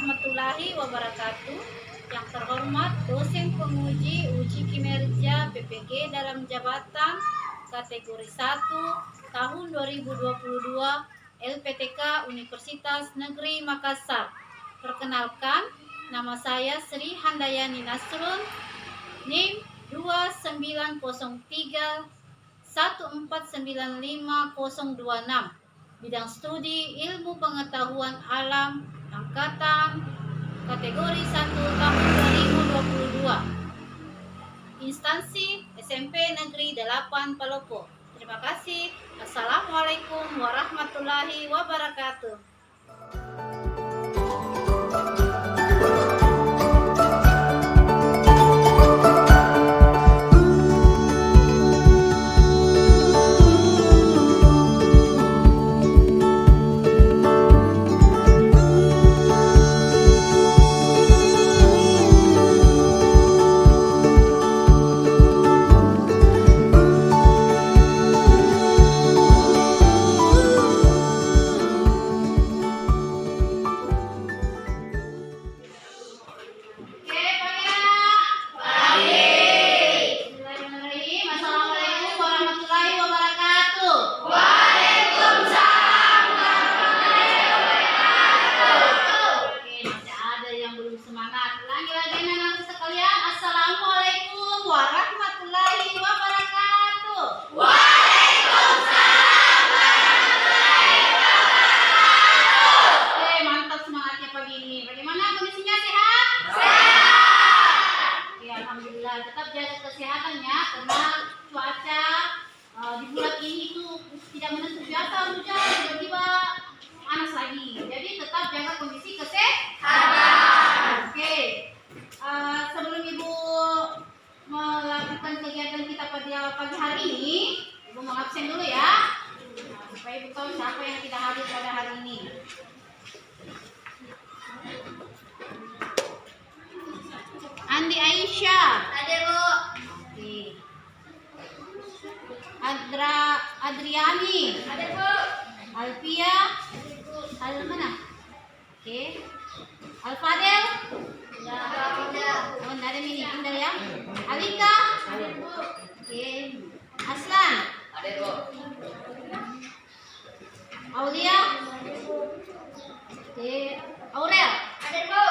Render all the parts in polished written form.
warahmatullahi wabarakatuh. Yang terhormat dosen penguji uji kinerja PPG dalam jabatan kategori 1 tahun 2022 LPTK Universitas Negeri Makassar. Perkenalkan, nama saya Sri Handayani Nasrun, NIM 2903 1495026, bidang studi ilmu pengetahuan alam, angkatan kategori 1 tahun 2022, instansi SMP Negeri 8 Palopo. Terima kasih. Assalamualaikum warahmatullahi wabarakatuh. Tetap jaga kesehatannya karena cuaca di bulan ini itu tidak menentu, biasa hujan tiba-tiba panas lagi. Jadi tetap jaga kondisi kesehatan. Oke. Sebelum Ibu melakukan kegiatan kita pada pagi hari ini, Ibu mau absen dulu ya, supaya Ibu tahu siapa yang tidak hadir pada hari ini. Andi Aisyah. Ada, Bu. Oke. Adriani. Ada, Bu. Alfia. Al mana? Oke. Alfadel. Ya, ada. Oh, ada ini tinggal ya. Alika. Ada, Bu. Oke. Aslan. Ada, Bu. Aulia. Oke. Aurel. Ada, Bu.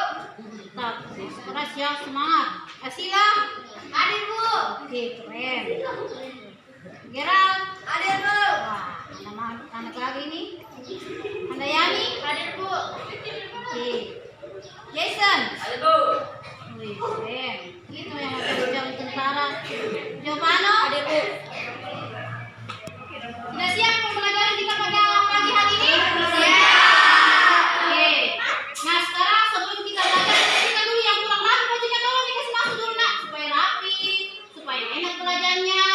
Tetap keras ya, semangat. Asila. Ada, Bu. Oke, keren. Gerald. Ada, Bu. Wah, nama anak lagi nih. Handayani. Ada, Bu. Oke. Jason. Ada, Bu. Wih, keren. Itu yang masih jauh tentara. Giovanno. Ada, Bu. Sudah siap pembelajaran kita pada pagi hari ini? Oke. Nah, sekarang sebelum kita belajar, kita dulu yang kurang rapi bajunya tolong dikasih masuk dulu, Nak, supaya rapi, supaya enak belajarnya.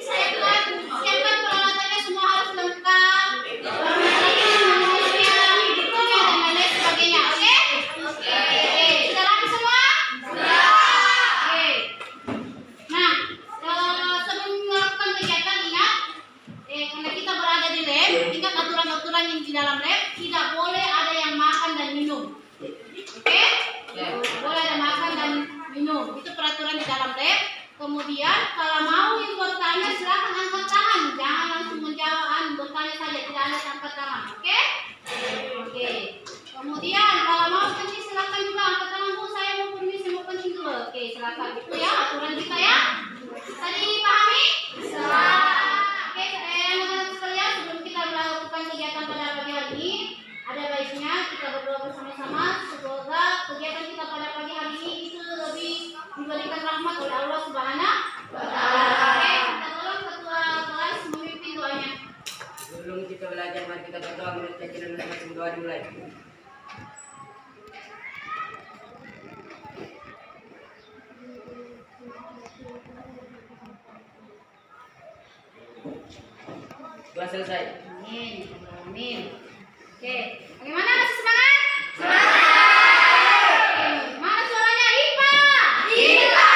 Siapkan peralatannya, semua harus lengkap. Dan lain-lain sebagainya, oke? Oke. Sudah rapi semua? Oke. Nah, sebelum melakukan kegiatan, ingat, karena kita berada di lab, ingat aturan-aturan yang di dalam lab, tidak boleh ada yang makan dan minum. Oke? Boleh ada makan dan minum. Itu peraturan di dalam lab. Kemudian kalau mau yang bertanya silakan angkat tangan, jangan langsung menjawab, bertanya saja, tidak ada angkat tangan. Oke? Oke. Kemudian kalau mau kencing silakan juga angkat tangan, Bu, saya mau permisi, mau kencing dulu. Oke, silakan. Itu ya aturan kita ya. Tadi dipahami? Oke, anak-anak sekalian, sebelum kita melakukan kegiatan pada pagi hari ini, ada baiknya kita berdoa bersama-sama semoga kegiatan kita pada pagi hari ini itu lebih diberikan rahmat oleh Allah Subhanahu wa Ta'ala. Oke, kita tolong ketua kelas memimpin doanya. Sebelum kita belajar, mari kita berdoa menurut keyakinan masing-masing. Doa dimulai. Doa selesai. Amin. Amin. Oke, bagaimana, masih semangat? Mana suaranya? Ipa.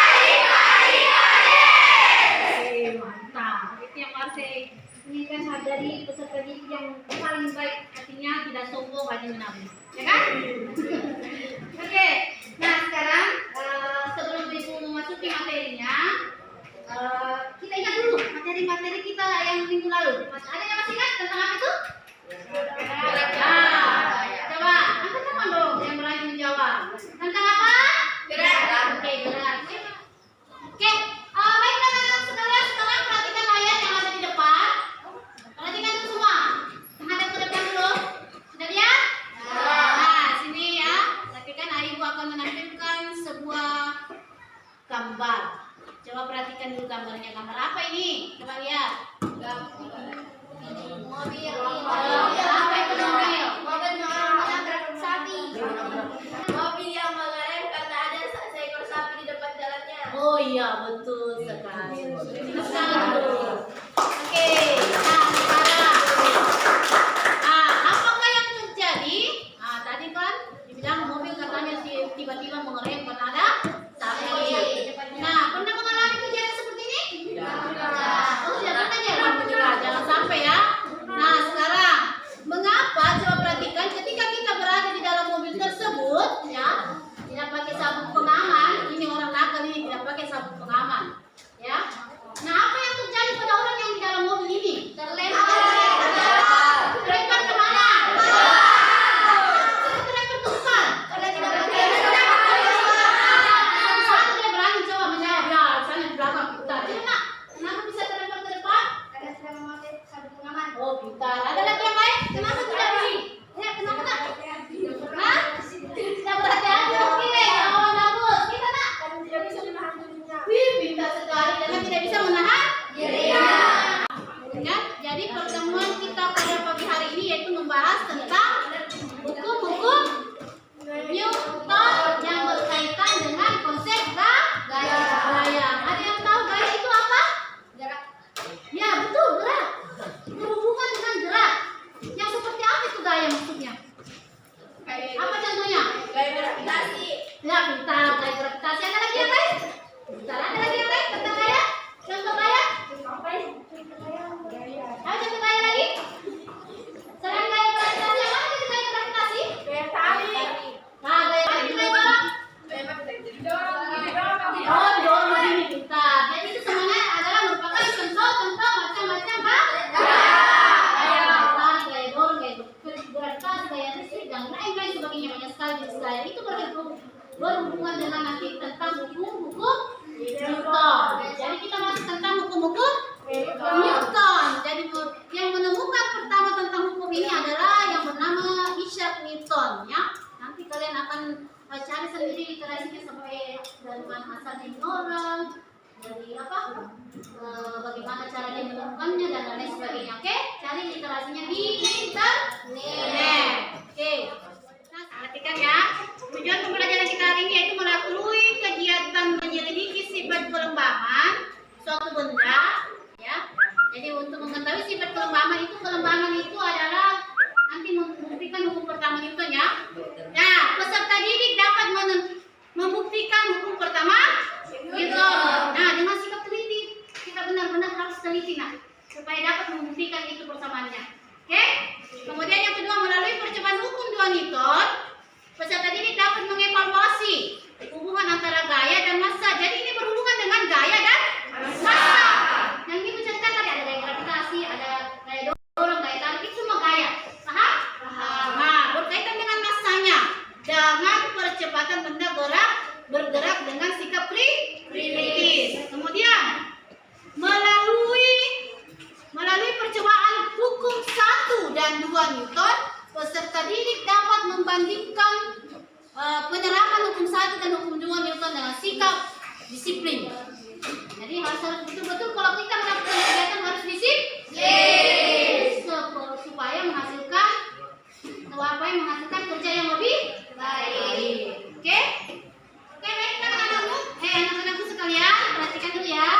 Mantap. Itu yang harus saya inginkan dari peserta didik yang paling baik, artinya tidak sombong, rajin menabung, ya kan? Oke, nah sekarang sebelum ibu memasuki materinya, kita ingat dulu materi-materi kita yang minggu lalu. Ada yang masih ingat tentang apa itu? Coba angkat tangan dong yang berani menjawab. Tentang apa? Gerak. Oke, gerak. Oke, baik teman-teman sekalian, sekarang perhatikan layar yang ada di depan. Perhatikan itu semua. Menghadap ke depan dulu. Sudah lihat? Nah, sini ya. Perhatikan, ibu akan menampilkan sebuah gambar. Coba perhatikan dulu gambarnya. Gambar apa ini? Coba lihat. Mobil. Apa itu mobil? Mobil menabrak sapi. Mobil yang mengerem karena ada seekor sapi di depan jalannya. Oh iya, betul sekali. Oke, nah sekarang, apakah yang terjadi? Tadi kan dibilang mobil katanya tiba-tiba mengerem karena ada sapi. Nah, pernah mengalami kejadian seperti ini? Oh, jangan aja, jangan sampai ya. Nah, sekarang mengapa? Coba perhatikan ketika kita berada di dalam mobil tersebut, ya, tidak pakai sabuk pengaman. Ini orang nakal ini tidak pakai sabuk pengaman, ya. Nah, apa yang terjadi pada orang yang di dalam mobil ini? Terlempar. Terlempar kemana? Terlempar ke depan. Karena tidak pakai. Satu dia berani coba menjawab. Ya, sana di belakang kita. Kenapa? Kenapa bisa terlempar ke depan? Karena tidak memakai sabuk pengaman. Oh, pintar. Ada lagi yang lain? Kenapa tidak begini? Ya, kenapa tak? Hah? Tidak berhati-hati. Oke, oh bagus. Kita nak? Karena tidak bisa menahan dirinya. Wih, pintar sekali. Karena tidak bisa menahan dirinya. Ya, jadi pertemuan kita pada pagi hari ini yaitu membahas tentang hukum-hukum Newton yang berkaitan dengan konsep gaya. Ada yang tahu gaya itu apa? Gerak. Ya, betul, gerak. Berhubungan dengan gerak. Yang seperti apa itu gaya maksudnya? Apa contohnya? Gaya gravitasi. Ya, pintar. Gaya gravitasi. Ada lagi yang lain? Pintar. Ada lagi yang lain tentang gaya? Contoh gaya? Ada contoh gaya lagi? Selain gaya gravitasi, apa lagi itu gaya gravitasi? Gaya tarik. Nah, gaya tarik itu gaya apa? Oh, dorong begini, pintar. Jadi itu semuanya adalah merupakan contoh-contoh macam-macam gaya tarik, gaya dorong, gaya gravitasi, gaya listrik, dan lain-lain sebagainya. Banyak sekali jenis gaya. Itu berhubungan dengan nanti tentang hukum-hukum Newton. Jadi kita masih tentang hukum-hukum Newton. Jadi yang menemukan pertama tentang hukum ini adalah yang bernama Isaac Newton, ya. Nanti kalian akan cari sendiri literasinya sampai dari mana asalnya orang, dari apa, bagaimana cara dia menemukannya dan lain sebagainya. Oke, cari literasinya di internet. Oke, nah, perhatikan ya. Tujuan pembelajaran kita hari ini yaitu melalui kegiatan menyelidiki sifat kelembaban suatu benda, ya. Jadi untuk mengetahui sifat kelembaban itu adalah nanti membuktikan hukum pertama Newton, ya. Nah, peserta didik dapat membuktikan hukum pertama Newton. Nah, dengan sikap teliti, kita benar-benar harus teliti, nah, supaya dapat membuktikan itu persamaannya. Oke? Kemudian yang kedua, melalui percobaan hukum dua Newton, peserta didik dapat mengevaluasi hubungan antara gaya dan massa. Jadi ini berhubungan dengan gaya dan massa. Yang ini menceritakan tadi ada gaya gravitasi, ada gaya dorong, gaya tarik, itu semua gaya. Paham? Nah, berkaitan dengan massanya. Dengan percepatan benda bergerak dengan sikap kritis. Kemudian melalui percobaan hukum 1 dan 2 Newton, peserta didik dapat membandingkan penerapan hukum 1 dan hukum 2 Newton dengan sikap disiplin. Jadi harus betul-betul kalau kita melakukan kegiatan harus disiplin supaya menghasilkan kerja yang lebih baik. Oke? Oke, baik anak-anakku sekalian, perhatikan dulu ya.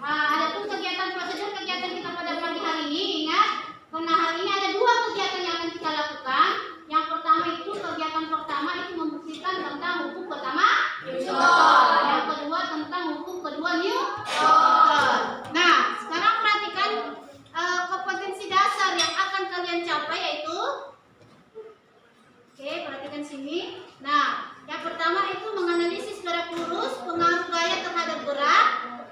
Adapun prosedur kegiatan kita pada pagi hari ini, ingat, karena hari ini ada 2 kegiatan yang akan kita lakukan. Yang pertama itu kegiatan pertama itu membuktikan tentang hukum pertama Newton. Yang kedua tentang hukum kedua Newton. Nah, sekarang perhatikan kompetensi dasar yang akan kalian capai yaitu sini. Nah, yang pertama itu menganalisis gerak lurus, pengaruh gaya terhadap gerak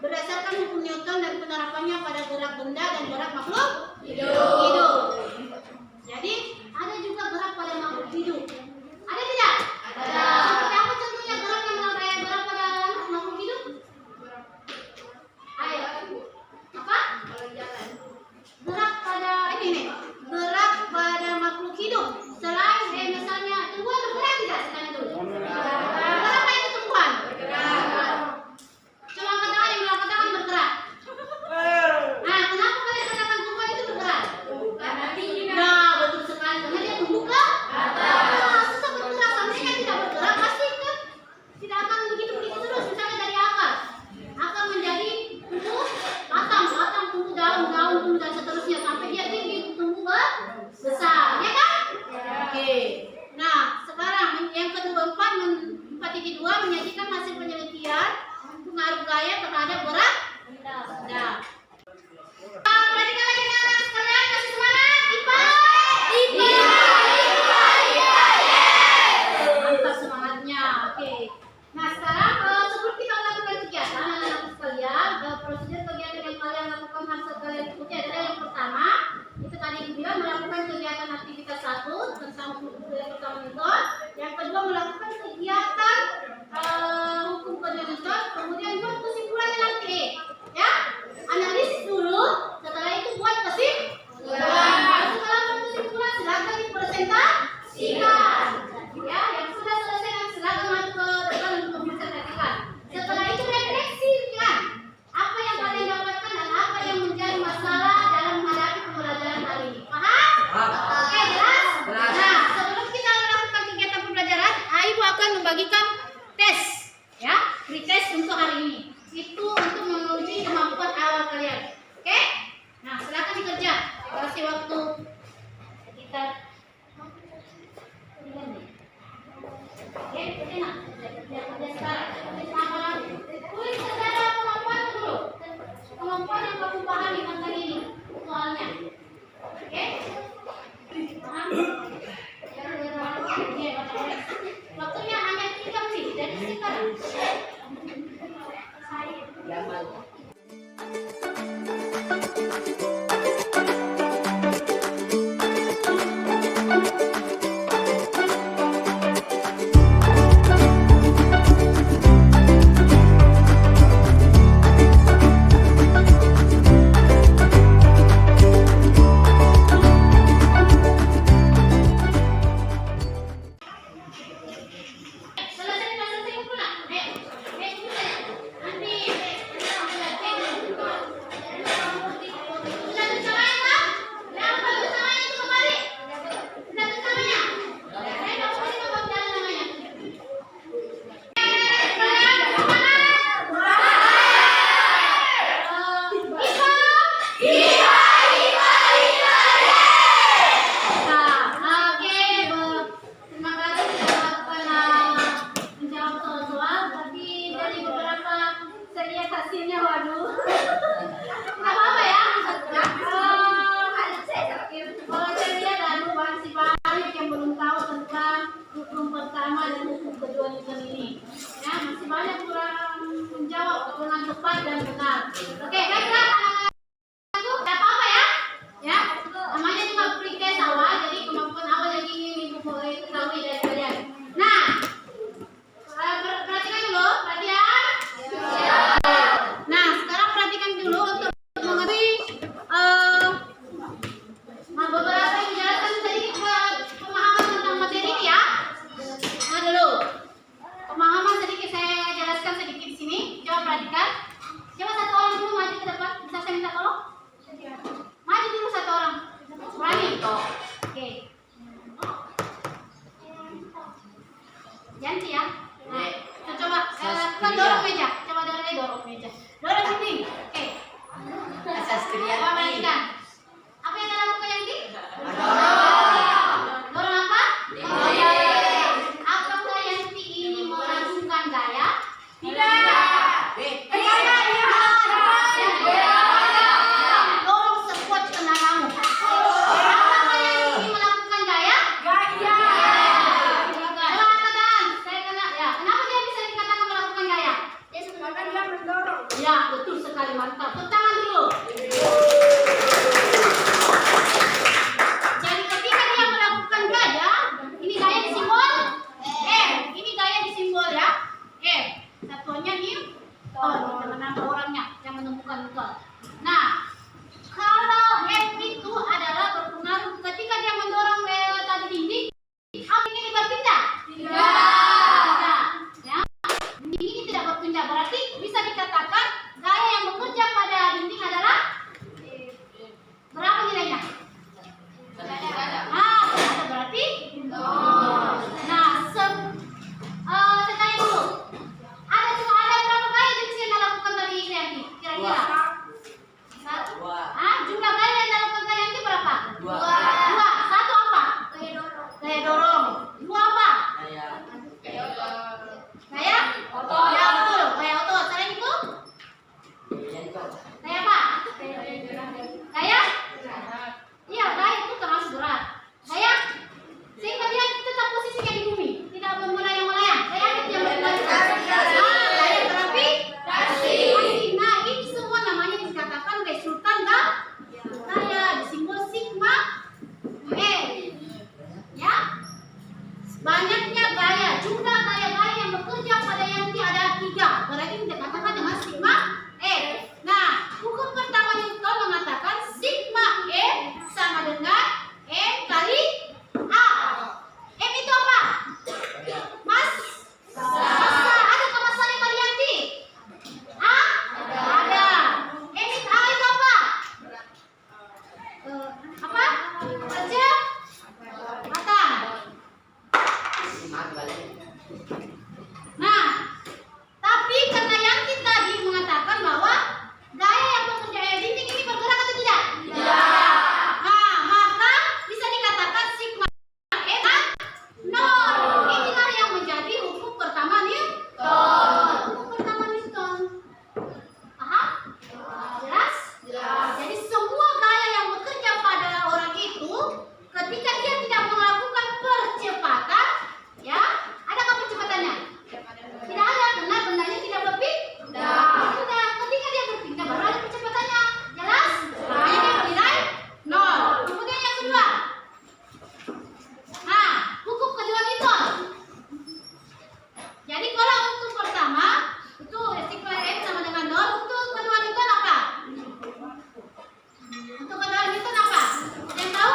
berdasarkan hukum Newton dan penerapannya pada gerak benda dan gerak makhluk hidup. Jadi, ada juga gerak pada makhluk hidup. Ada tidak? Ada. Seperti apa contohnya gerak yang gerak pada makhluk hidup? Ayo. Apa? Gerak pada ini. Gerak pada makhluk hidup. Selain misalnya tumbuhan bergerak tidak sekarang itu? Bergerak apa itu tumbuhan? Coba katakan yang bilang katakan bergerak. Nah, kenapa kalian katakan tumbuhan itu bergerak? Nah, betul sekali. Karena dia tumbuh ke atas. Susah bergerak. Seandainya tidak bergerak, pasti kan tidak akan begitu terus. Misalnya dari akar. Akar menjadi tumbuh batang tumbuh daun tumbuh dan seterusnya sampai dia tinggi tumbuh besar, ya kan? Oke. Nah, sekarang yang kedua 4.2 menyajikan hasil penelitian pengaruh gaya terhadap gerak benda. Perhatikan lagi anak sekalian, masih semangat? IPA. Mantap semangatnya. Oke. Nah, sekarang sebelum kita melakukan kegiatan anak-anak sekalian, prosedur kegiatan yang kalian lakukan harus kalian ikuti adalah yang pertama, itu tadi bilang melakukan kegiatan aktivitas 1 tentang hukum yang pertama Newton, yang kedua melakukan kegiatan hukum kedua Newton, kemudian buat kesimpulannya nanti, ya. Analisis dulu, setelah itu buat kesimpulan. Setelah buat kesimpulan silakan dipresentasikan. Ya, yang sudah selesai silakan masuk ke depan untuk mempresentasikan. Setelah itu refleksikan apa yang kalian dapatkan dan apa yang menjadi masalah dalam menghadapi pembelajaran hari ini. Paham? Oke, jelas? Nah, sebelum kita melakukan kegiatan pembelajaran, Ibu akan membagikan tes, ya, free test untuk hari ini. Itu untuk menguji kemampuan awal kalian. Oke? Nah, silakan dikerja. Kasih waktu sekitar 3 menit. Oke, enak. Kerja sekarang. Tulis secara kemampuan dulu. Kemampuan yang kamu pahami tentang ini soalnya. Oke? Paham? Waktunya hanya 3 menit dari sekarang. Janji ya. Nah, coba dorong meja. Coba dorong meja. Dorong dinding. Oke. Asas kriya. Coba perhatikan. Apa yang kalian lakukan Yanti? Dorong apa? Apakah Yanti ini melakukan gaya? Tidak. Dorong sekuat tenagamu. Apakah Yanti ini melakukan gaya? Gaya. banyaknya gaya, jumlah gaya-gaya yang bekerja pada yang ada 3. Berarti dikatakan dengan sigma F. Nah, hukum pertama Newton mengatakan sigma F sama dengan M kali A. M itu apa? Massa. Adakah massanya Marianti? Ada. M itu A itu apa? Apa? Percepatan. Nah, tapi karena yang tadi mengatakan bahwa gaya yang bekerja dinding ini bergerak atau tidak? Tidak. Nah, maka bisa dikatakan sigma F 0. Inilah yang menjadi hukum pertama Newton. Hukum pertama Newton. Paham? Jelas? Jadi semua gaya yang bekerja pada orang itu, ketika dia tidak melakukan percepatan, ya, adakah percepatannya? Tidak ada, karena bendanya tidak berpindah. Sudah, ketika dia berpindah baru ada percepatannya. Jelas? Makanya dia bernilai 0. Kemudian yang kedua. Nah, hukum kedua Newton. Jadi kalau untuk pertama itu sigma F sama dengan 0. Untuk kedua Newton apa? Untuk kedua Newton apa? Ada yang tahu?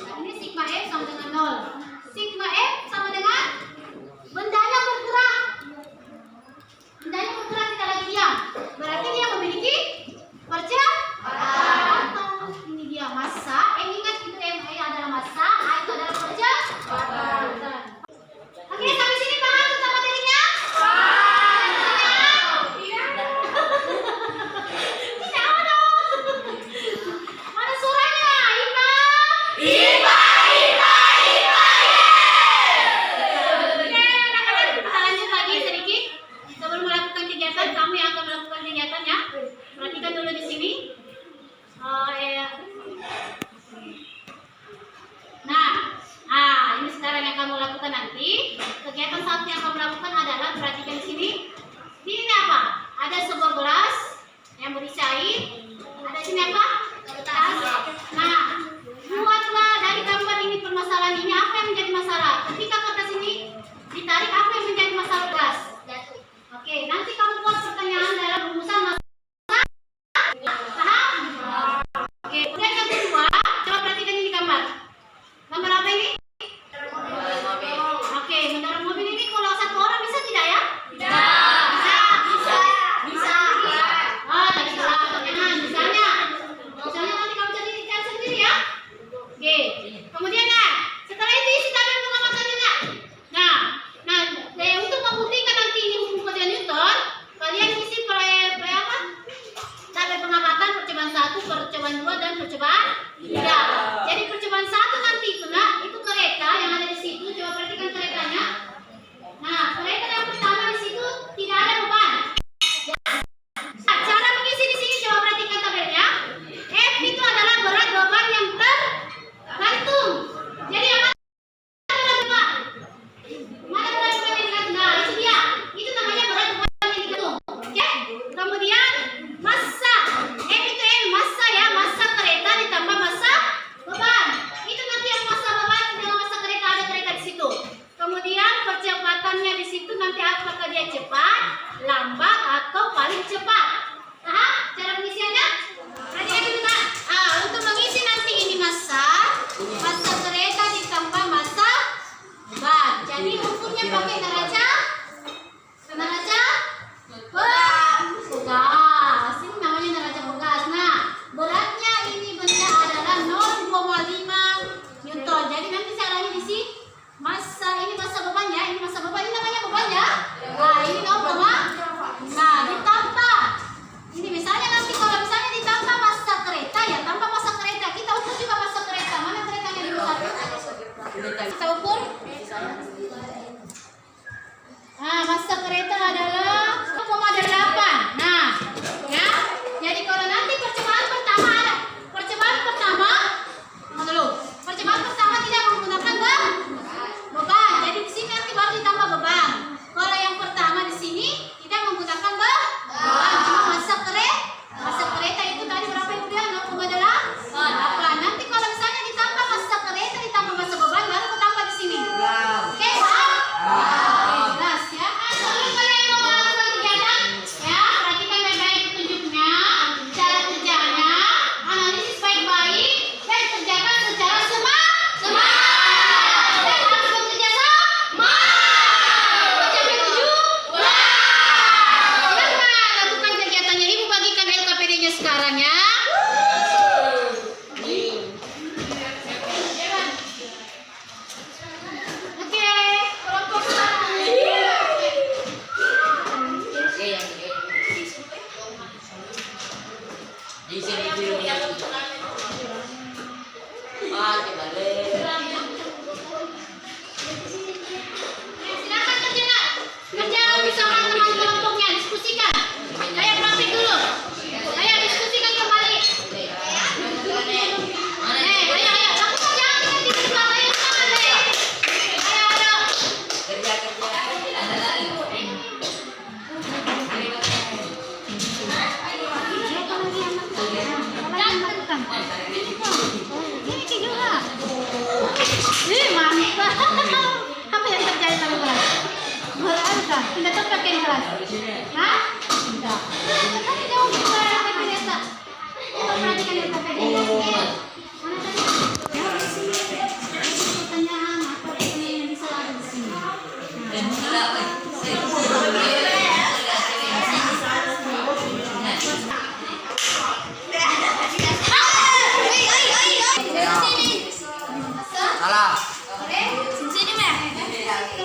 Nah, ini sigma F sama dengan 0. Sigma F sama dengan bendanya bergerak. Bendanya bergerak, tidak lagi diam. Berarti dia memiliki percepatan. Ini dia massa. Ingat itu M adalah massa, A itu adalah percepatan. Oke, sampai sini paham tentang materinya? Tidak ada. Mana suaranya? Iba. Oke, anak-anak, kita lanjut lagi sedikit. Sebelum melakukan kegiatan, kamu yang akan melakukan kegiatan ya. Perhatikan dulu di sini. Nah, ini sekarang yang kamu lakukan nanti. Kegiatan satu yang kamu lakukan adalah perhatikan di sini. Ini apa? Ada sebuah gelas yang berisi air. Ada di sini apa? Kertas. Nah, buatlah dari gambar ini permasalahan ini apa yang menjadi masalah. Ketika kertas ini ditarik, apa yang menjadi masalah gelas? Oke, nanti kamu buat pertanyaan dalam rumusan masalah. Paham? Oke, kemudian yang kedua, coba perhatikan ini gambar. Gambar apa ini? Oke, mendorong mobil ini kalau satu orang bisa tidak ya? Bisa. Oh, tadi salah pertanyaan. Misalnya nanti kamu jadi dicari sendiri ya. Oke, kemudian ya, setelah itu isi tabel pengamatannya nak. Nah, untuk membuktikan nanti ini hukum kerja Newton, kalian isi apa? Tabel pengamatan percobaan 1, percobaan 2, dan percobaan 3. Jadi percobaan 1 nanti itu nak, itu kereta yang ada di situ. Coba perhatikan keretanya. Nah, kereta yang pertama di situ tidak ada beban. Nah, cara mengisi di sini coba perhatikan tabelnya. F itu adalah berat beban yang tergantung. Jadi yang mana berat beban? Mana berat beban yang tergantung? Nah, itu dia. Itu namanya berat beban yang tergantung. Oke? Kemudian massa. M itu M, massa ya, massa kereta ditambah massa beban. Itu nanti yang massa beban dengan massa kereta, ada kereta di situ. Kemudian percepatannya di situ nanti apakah dia cepat, lambat, atau paling cepat. Paham cara pengisiannya? Perhatikan dulu nak. Untuk mengisi nanti ini massa kereta ditambah massa beban. Jadi ukurnya pakai neraca pegas. Ini namanya neraca pegas. Nah, beratnya ini benda adalah 0,5 Newton. Jadi nanti saya lagi di sini ini massa beban ya. Ini massa beban, ini namanya beban ya. Nah, ini 0, nah ditambah. Ini misalnya nanti kalau misalnya ditambah massa kereta ya, tambah massa kereta. Kita ukur juga massa kereta. Mana keretanya di luar? Kita ukur. Nah, massa kereta adalah 1,8. Nah, ya. Jadi kalau nanti percobaan pertama ada. Percobaan pertama tidak menggunakan beban. Jadi di sini nanti baru ditambah beban. Kalau yang pertama di sini tidak menggunakan beban, cuma massa kereta itu tadi berapa Ibu dia? 0,8. Nanti kalau misalnya ditambah massa kereta ditambah massa beban baru ditambah di sini.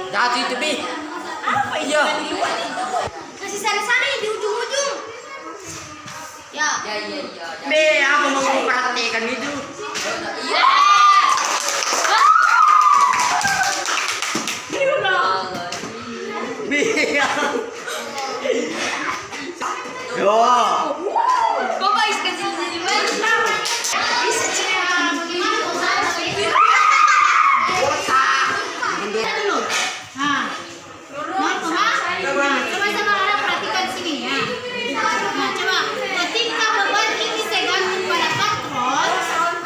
Jatuh itu, Bi. Apa iya? Kasih sana-sana ya di ujung-ujung. Ya. Bi, aku mau memperhatikan itu. Bi. Yo. Bapak kasih sini bisa cerita bagaimana dulu. Nah, coba sama perhatikan sini ya. Nah, coba ketika beban ini saya gantung pada patron,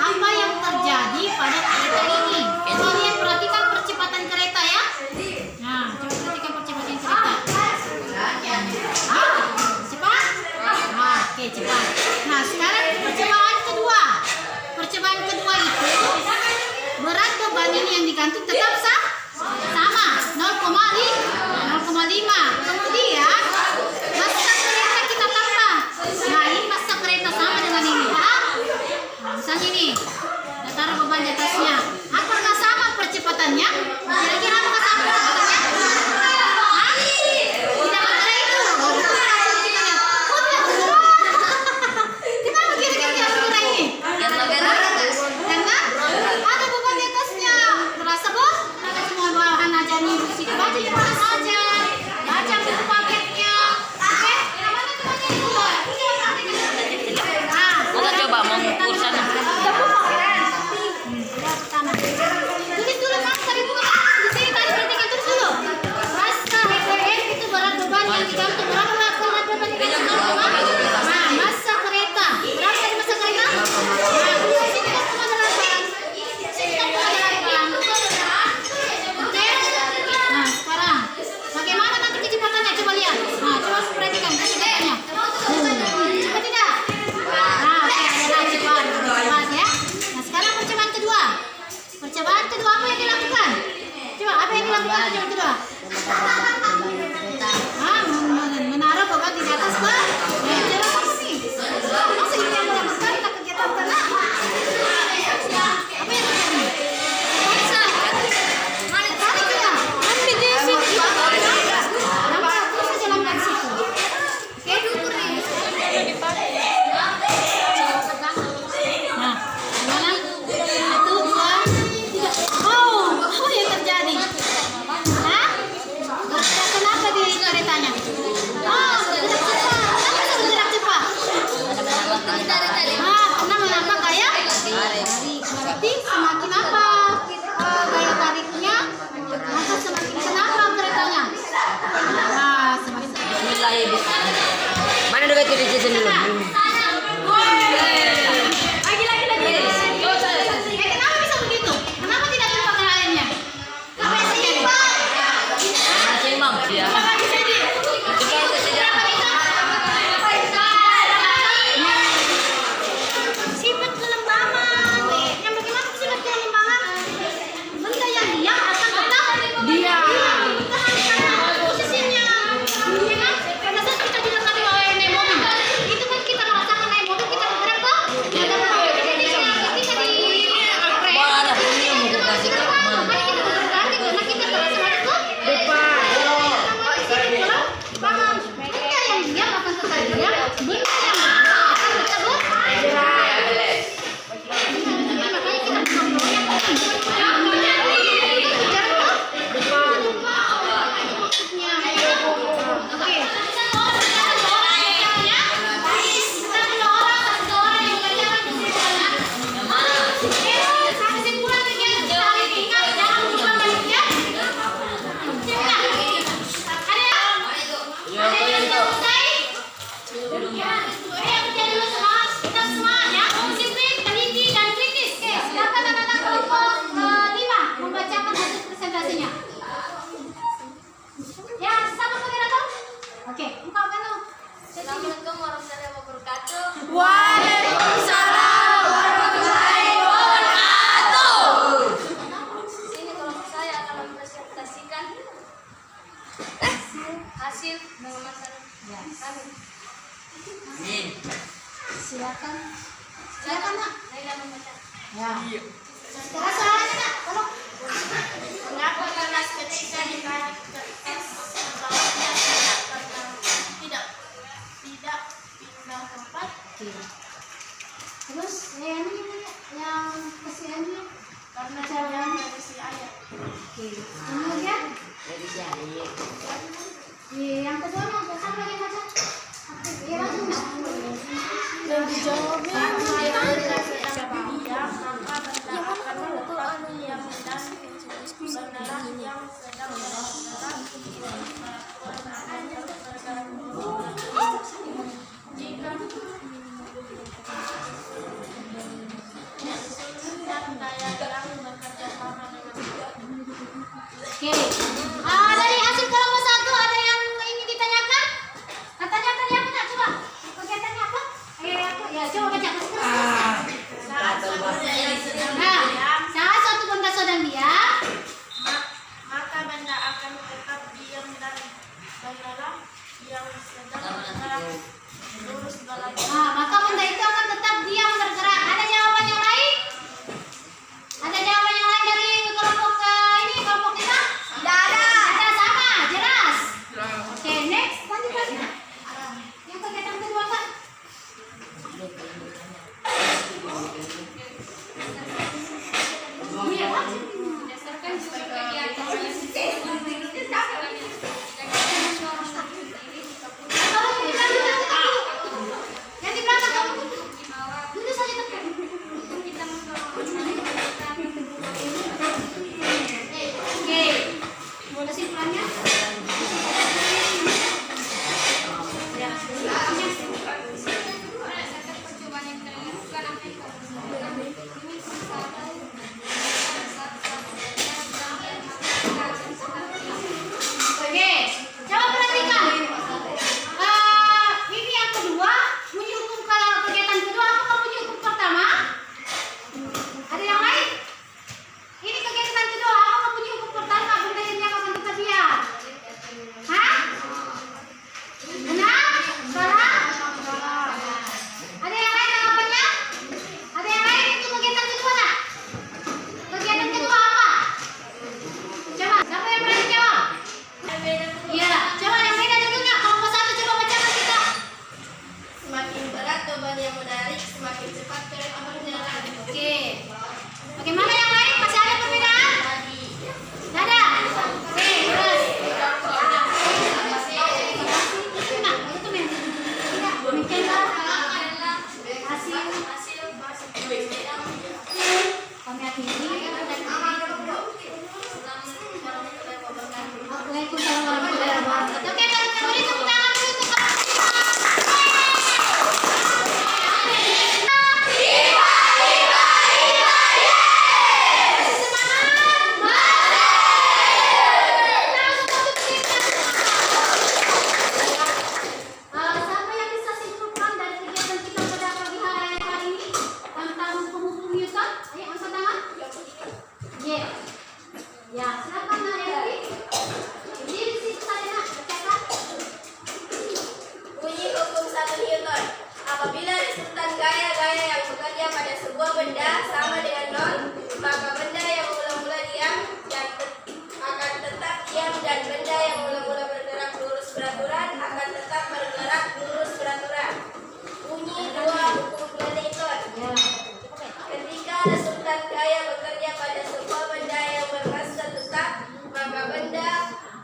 apa yang terjadi pada kereta ini? Kalian perhatikan percepatan kereta ya. Nah, coba perhatikan percepatan kereta. Cepat? Nah, oke, cepat. Nah, sekarang percobaan kedua. Percobaan kedua itu berat beban ini yang digantung tetap sama 0,5. Kemudian massa kereta kita tambah. Nah, ini massa kereta sama dengan ini. Nah, misalnya ini, kita taruh beban di atasnya. Apakah sama percepatannya? Kira-kira apakah sama percepatannya? Hah? Tidak ada itu. Kenapa kira-kira tidak bergerak ini? Karena ada beban di atasnya. Terasa, Bu? Kita semua bawahan aja nih. Sini baca di mana saja. Baca buku paketnya. Oke? Mana temannya itu? Kita coba mau ngukur sana. Tulis dulu Mas, tadi bukan di sini tadi perhatikan terus dulu. Massa EPR itu berat beban yang digantung berapa berat beban yang digantung? Nah, massa kereta. Berapa tadi massa kereta? Nah, sini kan cuma 8. Sini kan cuma 8. Oke? Nah, sekarang bagaimana nanti kecepatannya? Coba lihat. Nah, coba perhatikan kecepatannya. Cepat tidak? Nah, oke, adalah cepat. Cepat ya. Nah, sekarang percobaan kedua. Percobaan kedua apa yang dilakukan? Coba apa yang dilakukan percobaan kedua? Menaruh beban di atas bak. Coba apa sih? Masa ini yang melakukan kita kegiatan tenang? Apa yang terjadi? Tarik ya. Ambil di sini. Nampak terus saja langkah di situ. Oke, diukur nih. Nah, gimana? 1, 2, 3. Oh, apa yang terjadi? Hah? Kenapa di keretanya? Oh, bergerak cepat. Kenapa bisa bergerak cepat? Karena menambah gaya tarik. Berarti semakin apa gaya tariknya, maka semakin kenapa keretanya? Nah, semakin. Mana dekat itu Jason dulu? Kenapa bisa begitu? Kenapa tidak lupa lainnya? Apa yang terjadi? Masih Imam ya. Sifat kelembaban. Yang bagaimana sifat kelembaban? Benda yang diam akan tetap diam. Posisinya. Ya kan? Pada saat kita bilang tadi bahwa naik mobil, itu kan kita merasakan naik mobil kita bergerak kok. Ya kan? Kita di Mana ini yang mau kasih ke mana? makanya kita bergerak karena kita terasa ada kok. Paham? Benda yang diam akan tetap diam. Benda yang akan tetap bergerak. Makanya kita bisa melihat membacakan hasil presentasinya. Ya, sama moderator. Oke, engkau kan lo. Assalamualaikum warahmatullahi wabarakatuh. Waalaikumsalam warahmatullahi wabarakatuh. Di sini kelompok saya akan mempresentasikan hasil pengamatan kami. Silakan. Silakan, Nak. Laila membaca. Ya. Sekarang soalnya, Nak. Tolong. Kenapa kelas ketika di sedang bergerak peraturan akan bergerak jika dan daya yang bekerja sama dengan Oke. Dari hasil kelompok 1 ada yang ingin ditanyakan? Katanya tadi apa nak coba? Kegiatannya apa? Ya coba baca. Nah, saat suatu benda sedang diam, maka benda akan tetap diam dan benda yang sedang bergerak lurus berlaku. maka benda itu akan tetap diam bergerak. Ada jawaban yang lain? Ada jawaban yang lain dari kelompok ini, kelompok kita? Tidak ada. Ada, sama, jelas. Oke, next, lanjut lagi. Yang kegiatan kedua Kak? Iya, Pak. Berdasarkan sumber kegiatan Yang di belakang kamu duduk saja tekan. kita mendorong Oke, mau kesimpulannya? Ya, kesimpulannya. berdasarkan percobaan yang dilakukan Oke, coba perhatikan. Ini yang kedua, bunyi hukum kalau kegiatan kedua, apa bunyi hukum pertama? Ada yang lain? Ini kegiatan kedua, apa bunyi hukum pertama? Benda yang diam akan tetap diam. Hah? Benar? Salah? Ada yang lain tanggapannya? Ada yang lain itu kegiatan kedua nak? Kegiatan kedua apa? Coba, siapa yang berani jawab? Iya, coba yang beda dulu nggak? Kelompok 1 coba bacakan kita. semakin berat beban yang menarik, semakin cepat kereta berjalan. Oke. Bagaimana yang lain? Masih ada perbedaan? Nggak ada? Oke, terus. Nah, itu men. Demikianlah hasil kami akhiri. Waalaikumsalam warahmatullahi wabarakatuh. Oke, teman-teman, beri tepuk tangan dulu untuk siapa yang bisa simpulkan dari kegiatan kita pada pagi hari ini tentang hukum Newton? Ayo angkat tangan. Iya. Ya, silakan Hayati. Di situ saja nak bacakan. Bunyi hukum 1 Newton. Apabila resultan gaya-gaya yang bekerja pada sebuah benda sama dengan nol, maka benda yang mula-mula diam akan tetap diam dan benda yang mula-mula bergerak lurus beraturan akan tetap bergerak lurus beraturan. Bunyi 2 hukum Newton. Ya. Ketika resultan gaya bekerja pada sebuah benda yang bermassa tetap, maka benda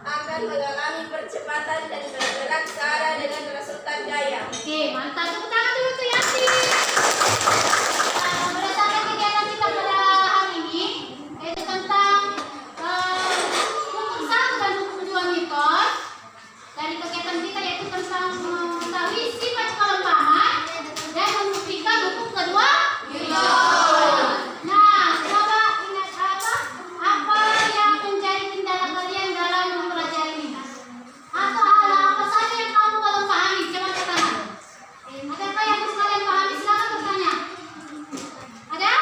akan mengalami percepatan dan bergerak searah dengan resultan gaya. Oke, mantap. Tepuk tangan dulu tuh Yati. Berdasarkan kegiatan kita pada hari ini, yaitu tentang hukum 1 dan hukum 2 Newton. Dari kegiatan kita yaitu tentang mengetahui sifat kelemahan dan membuktikan hukum kedua Newton. Nah, coba ingat apa yang menjadi kendala kalian dalam mempelajari ini? Atau hal apa saja yang kamu belum pahami? Coba katakan. Adakah yang kalian pahami? Silakan bertanya. Ada?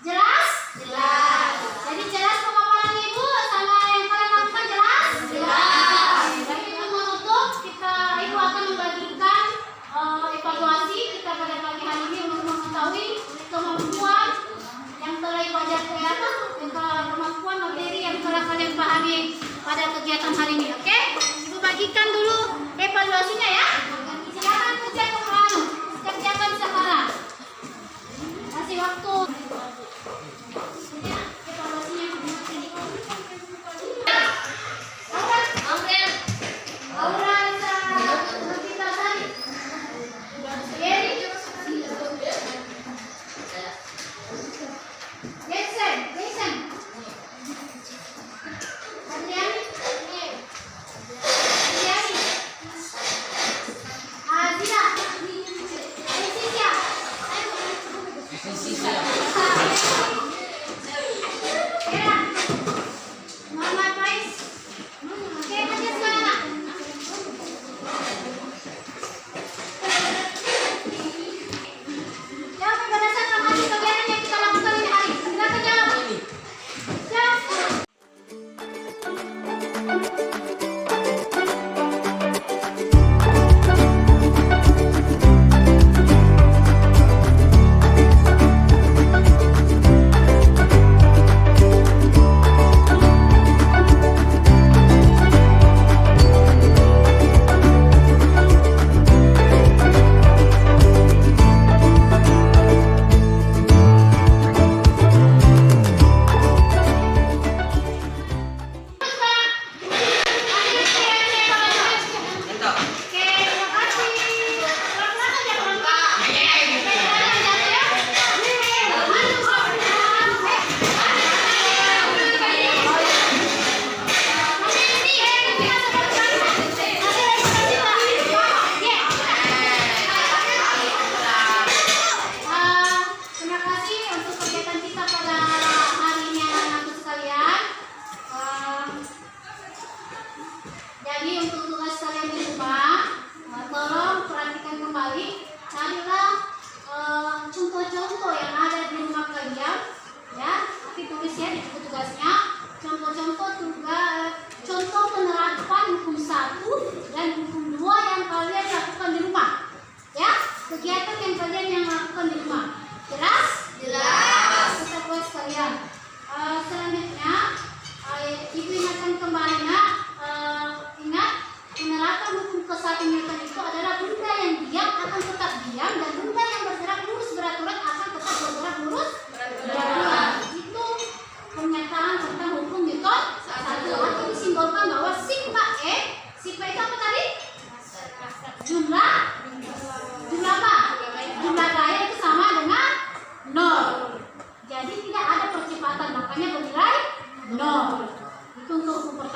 Jelas? Jelas. Jadi jelas pemaparan ibu sama yang kalian lakukan jelas? Jelas. Jadi itu menutup ibu akan membagikan evaluasi kita pada pagi hari ini untuk mengetahui kemampuan yang telah ibu ajarkan, kemampuan materi yang telah kalian pahami pada kegiatan hari ini. Oke? Ibu bagikan dulu evaluasinya ya. Silakan kerjakan sekarang. Kasih waktu. Evaluasinya sini. Aura kita tadi. Listen.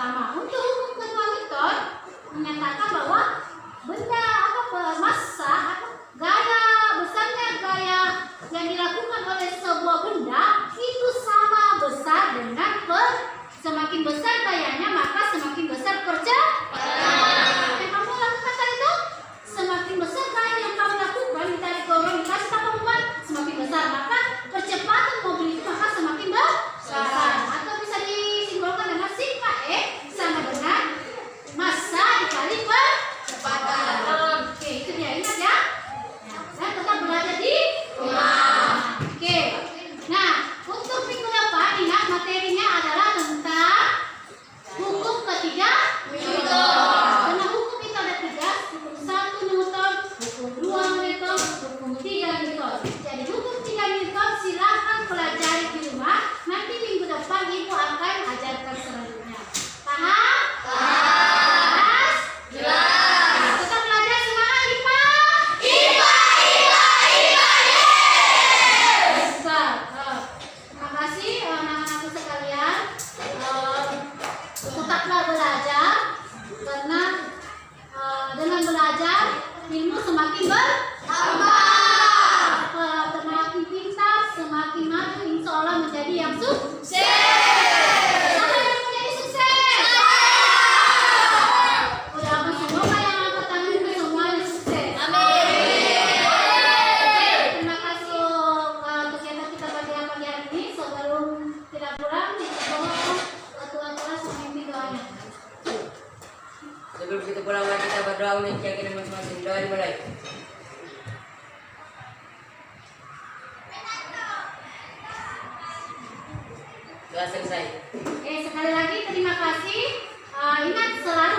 pertama. Untuk hukum kedua Newton menyatakan bahwa benda massa atau gaya besarnya gaya yang dilakukan oleh sebuah benda itu sama besar dengan semakin besar gayanya maka semakin besar percepatan. Yang kamu lakukan tadi itu semakin besar gaya yang kamu lakukan ditarik dorong dikasih pengumuman semakin besar maka percepatan mobil itu maka semakin besar. Atau bisa disimbolkan dengan sigma E sama dengan massa dikali percepatan. Oke, itu dia ingat ya. Saya tetap belajar di rumah. Oke. Nah, untuk minggu depan ingat materinya adalah tentang hukum ketiga Newton. Karena hukum itu ada 3, hukum 1 Newton, hukum 2 Newton, hukum 3 Newton. Jadi hukum 3 Newton silakan pelajari di rumah. Nanti minggu depan Ibu akan ajarkan selanjutnya. Paham? Jelas? Jelas. Tetap belajar semangat IPA. Terima kasih anak-anakku sekalian. Tetaplah belajar karena dengan belajar ilmu semakin bertambah. Semakin pintar, semakin maju, insya Allah menjadi yang sukses. Siapa yang mau menjadi sukses? Udah apa semua yang angkat tangan itu semuanya sukses. Terima kasih kegiatan kita pada pagi hari ini. Sebelum tidak pulang, kita bawa ketua kelas memimpin doanya. Sebelum kita pulang mari kita berdoa untuk keyakinan masing-masing. Doa dimulai. Doa selesai. Sekali lagi terima kasih. Ingat selalu